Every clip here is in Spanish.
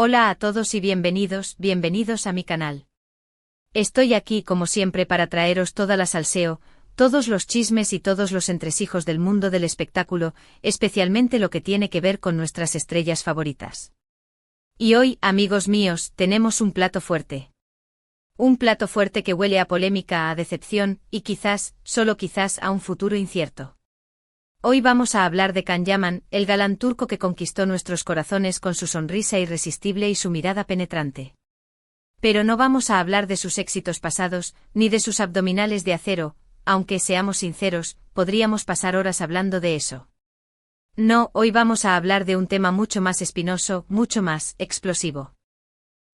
Hola a todos y bienvenidos a mi canal. Estoy aquí como siempre para traeros toda la salseo, todos los chismes y todos los entresijos del mundo del espectáculo, especialmente lo que tiene que ver con nuestras estrellas favoritas. Y hoy, amigos míos, tenemos un plato fuerte. Un plato fuerte que huele a polémica, a decepción, y quizás, solo quizás, a un futuro incierto. Hoy vamos a hablar de Can Yaman, el galán turco que conquistó nuestros corazones con su sonrisa irresistible y su mirada penetrante. Pero no vamos a hablar de sus éxitos pasados, ni de sus abdominales de acero, aunque seamos sinceros, podríamos pasar horas hablando de eso. No, hoy vamos a hablar de un tema mucho más espinoso, mucho más explosivo.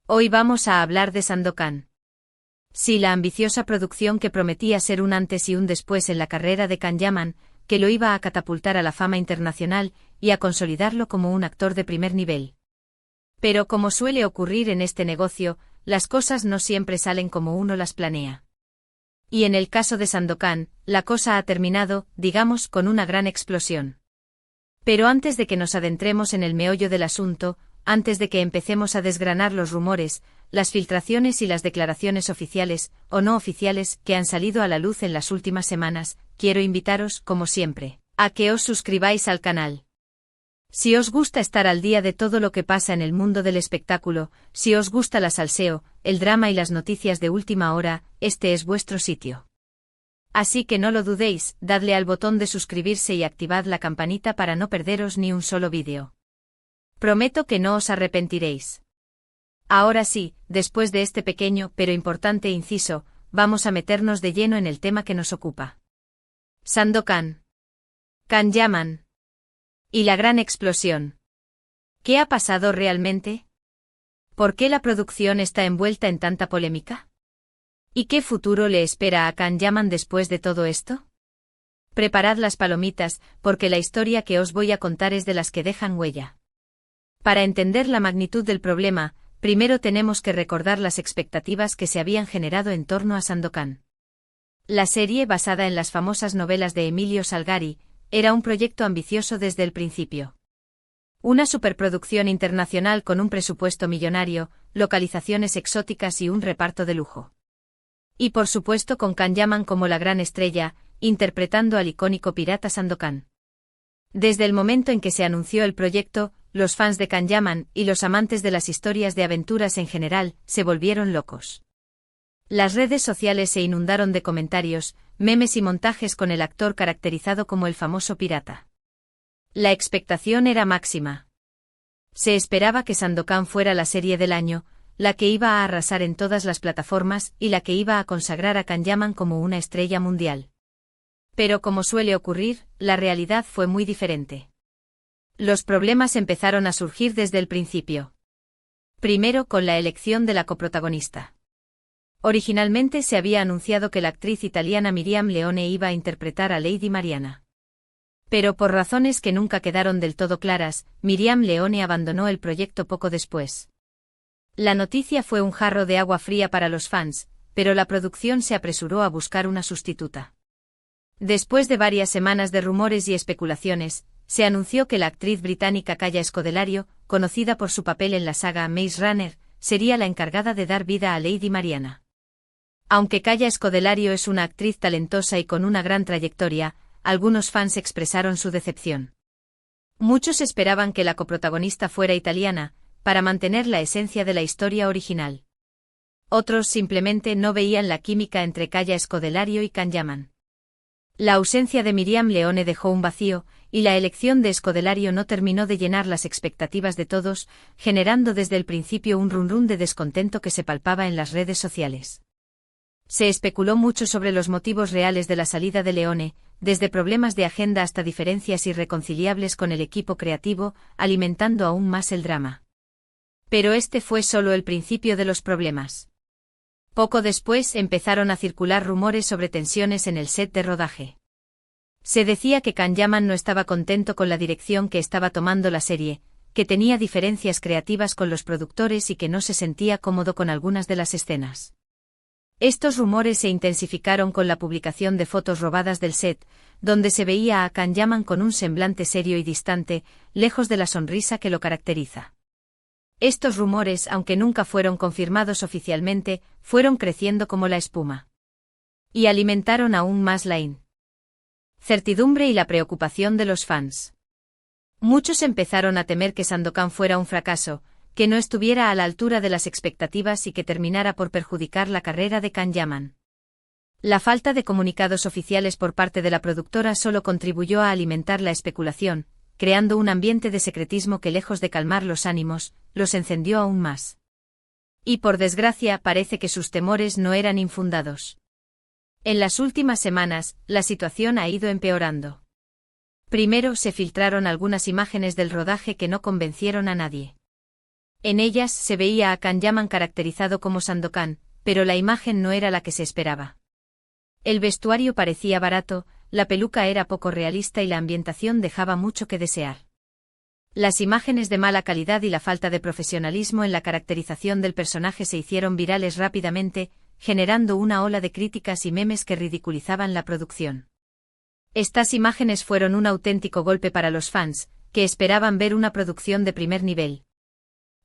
Hoy vamos a hablar de Sandokan. Sí, la ambiciosa producción que prometía ser un antes y un después en la carrera de Can Yaman, que lo iba a catapultar a la fama internacional y a consolidarlo como un actor de primer nivel. Pero como suele ocurrir en este negocio, las cosas no siempre salen como uno las planea. Y en el caso de Sandokan, la cosa ha terminado, digamos, con una gran explosión. Pero antes de que nos adentremos en el meollo del asunto, antes de que empecemos a desgranar los rumores, las filtraciones y las declaraciones oficiales, o no oficiales, que han salido a la luz en las últimas semanas, quiero invitaros, como siempre, a que os suscribáis al canal. Si os gusta estar al día de todo lo que pasa en el mundo del espectáculo, si os gusta la salseo, el drama y las noticias de última hora, este es vuestro sitio. Así que no lo dudéis, dadle al botón de suscribirse y activad la campanita para no perderos ni un solo vídeo. Prometo que no os arrepentiréis. Ahora sí, después de este pequeño pero importante inciso, vamos a meternos de lleno en el tema que nos ocupa. Sandokan. Can Yaman. Y la gran explosión. ¿Qué ha pasado realmente? ¿Por qué la producción está envuelta en tanta polémica? ¿Y qué futuro le espera a Can Yaman después de todo esto? Preparad las palomitas, porque la historia que os voy a contar es de las que dejan huella. Para entender la magnitud del problema, primero tenemos que recordar las expectativas que se habían generado en torno a Sandokan. La serie, basada en las famosas novelas de Emilio Salgari, era un proyecto ambicioso desde el principio. Una superproducción internacional con un presupuesto millonario, localizaciones exóticas y un reparto de lujo. Y por supuesto con Can Yaman como la gran estrella, interpretando al icónico pirata Sandokan. Desde el momento en que se anunció el proyecto, los fans de Can Yaman y los amantes de las historias de aventuras en general se volvieron locos. Las redes sociales se inundaron de comentarios, memes y montajes con el actor caracterizado como el famoso pirata. La expectación era máxima. Se esperaba que Sandokan fuera la serie del año, la que iba a arrasar en todas las plataformas y la que iba a consagrar a Can Yaman como una estrella mundial. Pero como suele ocurrir, la realidad fue muy diferente. Los problemas empezaron a surgir desde el principio. Primero con la elección de la coprotagonista. Originalmente se había anunciado que la actriz italiana Miriam Leone iba a interpretar a Lady Mariana. Pero por razones que nunca quedaron del todo claras, Miriam Leone abandonó el proyecto poco después. La noticia fue un jarro de agua fría para los fans, pero la producción se apresuró a buscar una sustituta. Después de varias semanas de rumores y especulaciones, se anunció que la actriz británica Kaya Scodelario, conocida por su papel en la saga Maze Runner, sería la encargada de dar vida a Lady Mariana. Aunque Kaya Scodelario es una actriz talentosa y con una gran trayectoria, algunos fans expresaron su decepción. Muchos esperaban que la coprotagonista fuera italiana, para mantener la esencia de la historia original. Otros simplemente no veían la química entre Kaya Scodelario y Can Yaman. La ausencia de Miriam Leone dejó un vacío, y la elección de Scodelario no terminó de llenar las expectativas de todos, generando desde el principio un run de descontento que se palpaba en las redes sociales. Se especuló mucho sobre los motivos reales de la salida de Leone, desde problemas de agenda hasta diferencias irreconciliables con el equipo creativo, alimentando aún más el drama. Pero este fue solo el principio de los problemas. Poco después empezaron a circular rumores sobre tensiones en el set de rodaje. Se decía que Can Yaman no estaba contento con la dirección que estaba tomando la serie, que tenía diferencias creativas con los productores y que no se sentía cómodo con algunas de las escenas. Estos rumores se intensificaron con la publicación de fotos robadas del set, donde se veía a Can Yaman con un semblante serio y distante, lejos de la sonrisa que lo caracteriza. Estos rumores, aunque nunca fueron confirmados oficialmente, fueron creciendo como la espuma. Y alimentaron aún más la incertidumbre y la preocupación de los fans. Muchos empezaron a temer que Sandokan fuera un fracaso, que no estuviera a la altura de las expectativas y que terminara por perjudicar la carrera de Can Yaman. La falta de comunicados oficiales por parte de la productora solo contribuyó a alimentar la especulación, creando un ambiente de secretismo que, lejos de calmar los ánimos, los encendió aún más. Y por desgracia parece que sus temores no eran infundados. En las últimas semanas, la situación ha ido empeorando. Primero se filtraron algunas imágenes del rodaje que no convencieron a nadie. En ellas se veía a Can Yaman caracterizado como Sandokan, pero la imagen no era la que se esperaba. El vestuario parecía barato, la peluca era poco realista y la ambientación dejaba mucho que desear. Las imágenes de mala calidad y la falta de profesionalismo en la caracterización del personaje se hicieron virales rápidamente, generando una ola de críticas y memes que ridiculizaban la producción. Estas imágenes fueron un auténtico golpe para los fans, que esperaban ver una producción de primer nivel.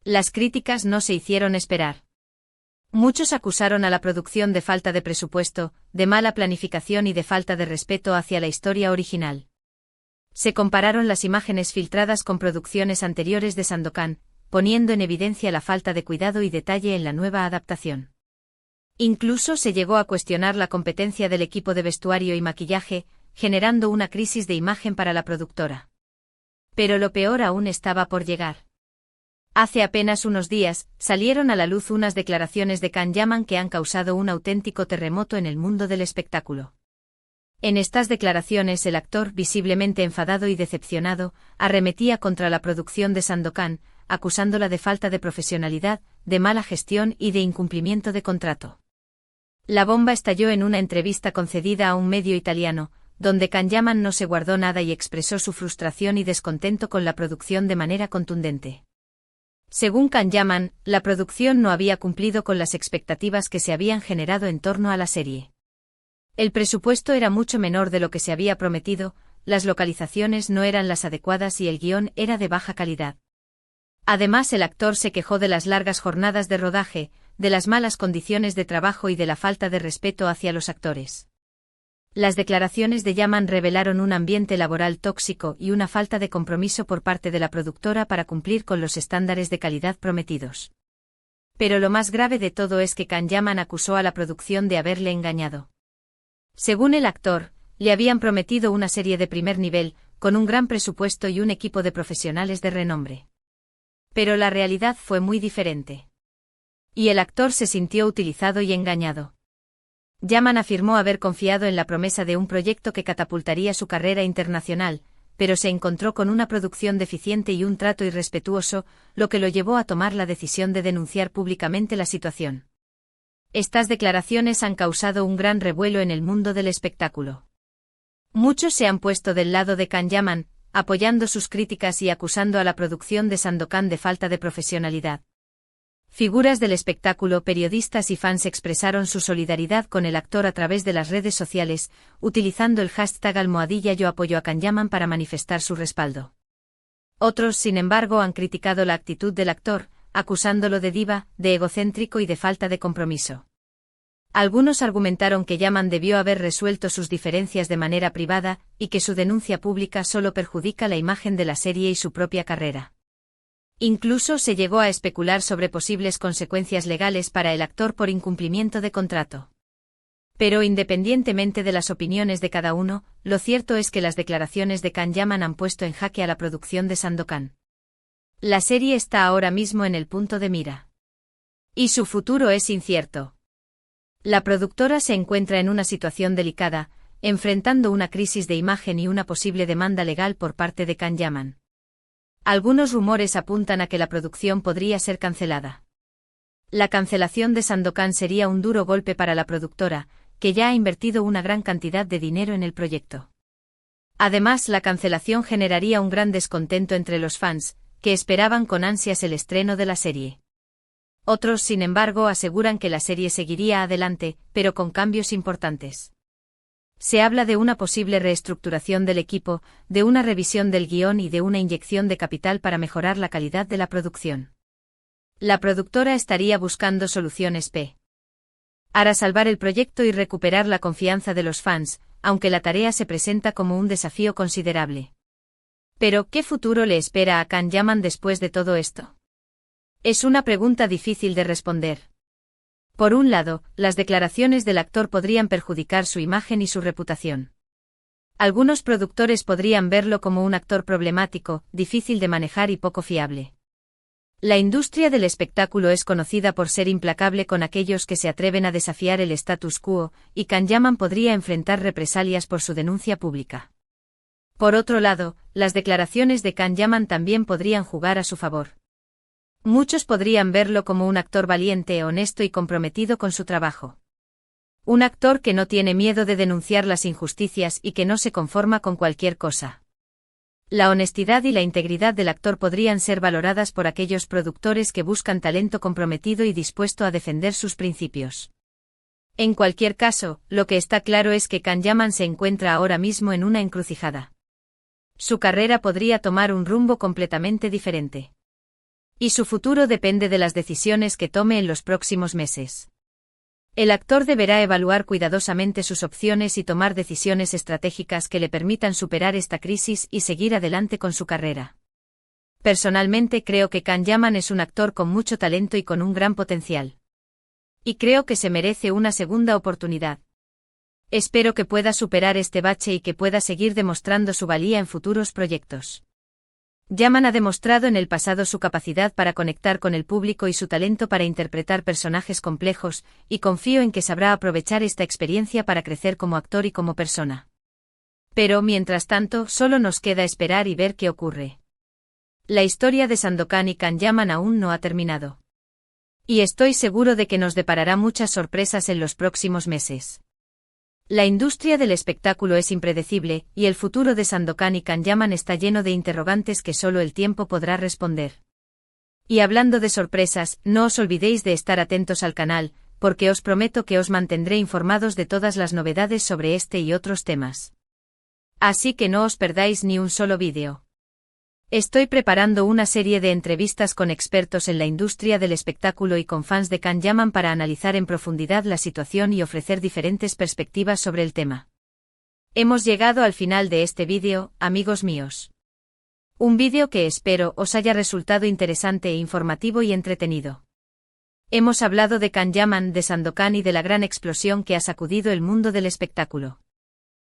Las críticas no se hicieron esperar. Muchos acusaron a la producción de falta de presupuesto, de mala planificación y de falta de respeto hacia la historia original. Se compararon las imágenes filtradas con producciones anteriores de Sandokan, poniendo en evidencia la falta de cuidado y detalle en la nueva adaptación. Incluso se llegó a cuestionar la competencia del equipo de vestuario y maquillaje, generando una crisis de imagen para la productora. Pero lo peor aún estaba por llegar. Hace apenas unos días, salieron a la luz unas declaraciones de Can Yaman que han causado un auténtico terremoto en el mundo del espectáculo. En estas declaraciones el actor, visiblemente enfadado y decepcionado, arremetía contra la producción de Sandokan, acusándola de falta de profesionalidad, de mala gestión y de incumplimiento de contrato. La bomba estalló en una entrevista concedida a un medio italiano, donde Can Yaman no se guardó nada y expresó su frustración y descontento con la producción de manera contundente. Según Can Yaman, la producción no había cumplido con las expectativas que se habían generado en torno a la serie. El presupuesto era mucho menor de lo que se había prometido, las localizaciones no eran las adecuadas y el guión era de baja calidad. Además, el actor se quejó de las largas jornadas de rodaje, de las malas condiciones de trabajo y de la falta de respeto hacia los actores. Las declaraciones de Yaman revelaron un ambiente laboral tóxico y una falta de compromiso por parte de la productora para cumplir con los estándares de calidad prometidos. Pero lo más grave de todo es que Can Yaman acusó a la producción de haberle engañado. Según el actor, le habían prometido una serie de primer nivel, con un gran presupuesto y un equipo de profesionales de renombre. Pero la realidad fue muy diferente. Y el actor se sintió utilizado y engañado. Yaman afirmó haber confiado en la promesa de un proyecto que catapultaría su carrera internacional, pero se encontró con una producción deficiente y un trato irrespetuoso, lo que lo llevó a tomar la decisión de denunciar públicamente la situación. Estas declaraciones han causado un gran revuelo en el mundo del espectáculo. Muchos se han puesto del lado de Can Yaman, apoyando sus críticas y acusando a la producción de Sandokan de falta de profesionalidad. Figuras del espectáculo, periodistas y fans expresaron su solidaridad con el actor a través de las redes sociales, utilizando el hashtag #yo apoyo a Can Yaman para manifestar su respaldo. Otros, sin embargo, han criticado la actitud del actor, acusándolo de diva, de egocéntrico y de falta de compromiso. Algunos argumentaron que Yaman debió haber resuelto sus diferencias de manera privada, y que su denuncia pública solo perjudica la imagen de la serie y su propia carrera. Incluso se llegó a especular sobre posibles consecuencias legales para el actor por incumplimiento de contrato. Pero independientemente de las opiniones de cada uno, lo cierto es que las declaraciones de Can Yaman han puesto en jaque a la producción de Sandokan. La serie está ahora mismo en el punto de mira. Y su futuro es incierto. La productora se encuentra en una situación delicada, enfrentando una crisis de imagen y una posible demanda legal por parte de Can Yaman. Algunos rumores apuntan a que la producción podría ser cancelada. La cancelación de Sandokan sería un duro golpe para la productora, que ya ha invertido una gran cantidad de dinero en el proyecto. Además, la cancelación generaría un gran descontento entre los fans, que esperaban con ansias el estreno de la serie. Otros, sin embargo, aseguran que la serie seguiría adelante, pero con cambios importantes. Se habla de una posible reestructuración del equipo, de una revisión del guión y de una inyección de capital para mejorar la calidad de la producción. La productora estaría buscando soluciones para salvar el proyecto y recuperar la confianza de los fans, aunque la tarea se presenta como un desafío considerable. Pero, ¿qué futuro le espera a Can Yaman después de todo esto? Es una pregunta difícil de responder. Por un lado, las declaraciones del actor podrían perjudicar su imagen y su reputación. Algunos productores podrían verlo como un actor problemático, difícil de manejar y poco fiable. La industria del espectáculo es conocida por ser implacable con aquellos que se atreven a desafiar el status quo, y Can Yaman podría enfrentar represalias por su denuncia pública. Por otro lado, las declaraciones de Can Yaman también podrían jugar a su favor. Muchos podrían verlo como un actor valiente, honesto y comprometido con su trabajo. Un actor que no tiene miedo de denunciar las injusticias y que no se conforma con cualquier cosa. La honestidad y la integridad del actor podrían ser valoradas por aquellos productores que buscan talento comprometido y dispuesto a defender sus principios. En cualquier caso, lo que está claro es que Can Yaman se encuentra ahora mismo en una encrucijada. Su carrera podría tomar un rumbo completamente diferente. Y su futuro depende de las decisiones que tome en los próximos meses. El actor deberá evaluar cuidadosamente sus opciones y tomar decisiones estratégicas que le permitan superar esta crisis y seguir adelante con su carrera. Personalmente creo que Can Yaman es un actor con mucho talento y con un gran potencial. Y creo que se merece una segunda oportunidad. Espero que pueda superar este bache y que pueda seguir demostrando su valía en futuros proyectos. Yaman ha demostrado en el pasado su capacidad para conectar con el público y su talento para interpretar personajes complejos, y confío en que sabrá aprovechar esta experiencia para crecer como actor y como persona. Pero, mientras tanto, solo nos queda esperar y ver qué ocurre. La historia de Sandokan y Can Yaman aún no ha terminado. Y estoy seguro de que nos deparará muchas sorpresas en los próximos meses. La industria del espectáculo es impredecible, y el futuro de Sandokan y Can Yaman está lleno de interrogantes que solo el tiempo podrá responder. Y hablando de sorpresas, no os olvidéis de estar atentos al canal, porque os prometo que os mantendré informados de todas las novedades sobre este y otros temas. Así que no os perdáis ni un solo vídeo. Estoy preparando una serie de entrevistas con expertos en la industria del espectáculo y con fans de Can Yaman para analizar en profundidad la situación y ofrecer diferentes perspectivas sobre el tema. Hemos llegado al final de este vídeo, amigos míos. Un vídeo que espero os haya resultado interesante e informativo y entretenido. Hemos hablado de Can Yaman, de Sandokan y de la gran explosión que ha sacudido el mundo del espectáculo.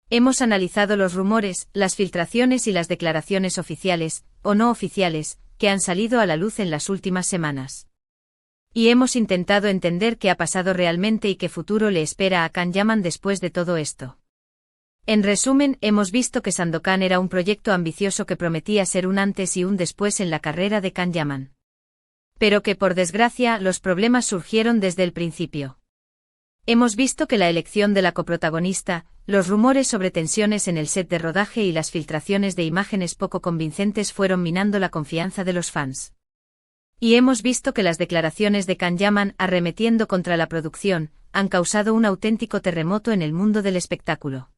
Hemos analizado los rumores, las filtraciones y las declaraciones oficiales, o no oficiales, que han salido a la luz en las últimas semanas. Y hemos intentado entender qué ha pasado realmente y qué futuro le espera a Can Yaman después de todo esto. En resumen, hemos visto que Sandokan era un proyecto ambicioso que prometía ser un antes y un después en la carrera de Can Yaman. Pero que por desgracia los problemas surgieron desde el principio. Hemos visto que la elección de la coprotagonista, los rumores sobre tensiones en el set de rodaje y las filtraciones de imágenes poco convincentes fueron minando la confianza de los fans. Y hemos visto que las declaraciones de Can Yaman arremetiendo contra la producción han causado un auténtico terremoto en el mundo del espectáculo.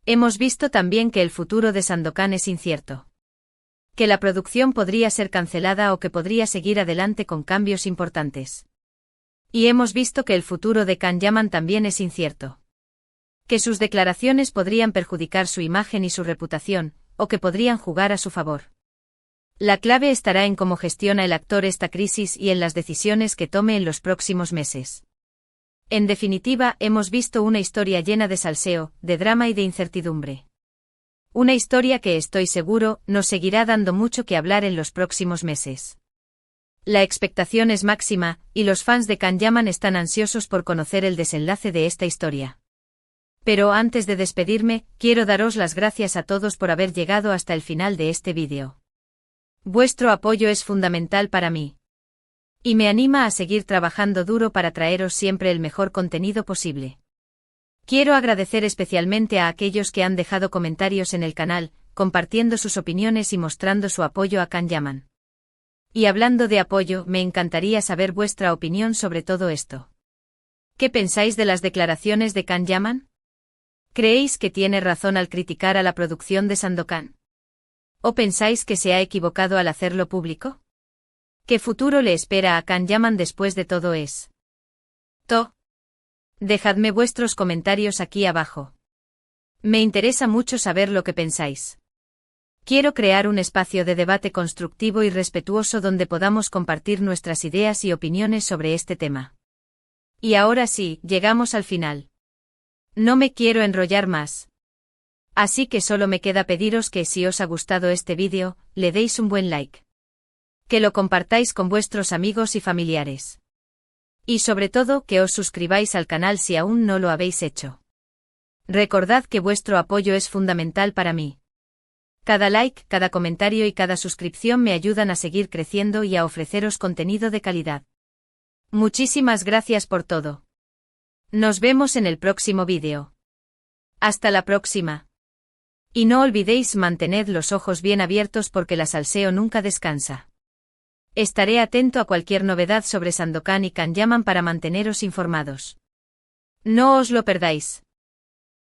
Hemos visto también que el futuro de Sandokan es incierto. Que la producción podría ser cancelada o que podría seguir adelante con cambios importantes. Y hemos visto que el futuro de Can Yaman también es incierto. Que sus declaraciones podrían perjudicar su imagen y su reputación, o que podrían jugar a su favor. La clave estará en cómo gestiona el actor esta crisis y en las decisiones que tome en los próximos meses. En definitiva, hemos visto una historia llena de salseo, de drama y de incertidumbre. Una historia que estoy seguro nos seguirá dando mucho que hablar en los próximos meses. La expectación es máxima, y los fans de Can Yaman están ansiosos por conocer el desenlace de esta historia. Pero antes de despedirme, quiero daros las gracias a todos por haber llegado hasta el final de este vídeo. Vuestro apoyo es fundamental para mí. Y me anima a seguir trabajando duro para traeros siempre el mejor contenido posible. Quiero agradecer especialmente a aquellos que han dejado comentarios en el canal, compartiendo sus opiniones y mostrando su apoyo a Can Yaman. Y hablando de apoyo, me encantaría saber vuestra opinión sobre todo esto. ¿Qué pensáis de las declaraciones de Can Yaman? ¿Creéis que tiene razón al criticar a la producción de Sandokan? ¿O pensáis que se ha equivocado al hacerlo público? ¿Qué futuro le espera a Can Yaman después de todo esto? Dejadme vuestros comentarios aquí abajo. Me interesa mucho saber lo que pensáis. Quiero crear un espacio de debate constructivo y respetuoso donde podamos compartir nuestras ideas y opiniones sobre este tema. Y ahora sí, llegamos al final. No me quiero enrollar más. Así que solo me queda pediros que si os ha gustado este vídeo, le deis un buen like. Que lo compartáis con vuestros amigos y familiares. Y sobre todo que os suscribáis al canal si aún no lo habéis hecho. Recordad que vuestro apoyo es fundamental para mí. Cada like, cada comentario y cada suscripción me ayudan a seguir creciendo y a ofreceros contenido de calidad. Muchísimas gracias por todo. Nos vemos en el próximo vídeo. Hasta la próxima. Y no olvidéis mantened los ojos bien abiertos porque la salseo nunca descansa. Estaré atento a cualquier novedad sobre Sandokan y Can Yaman para manteneros informados. No os lo perdáis.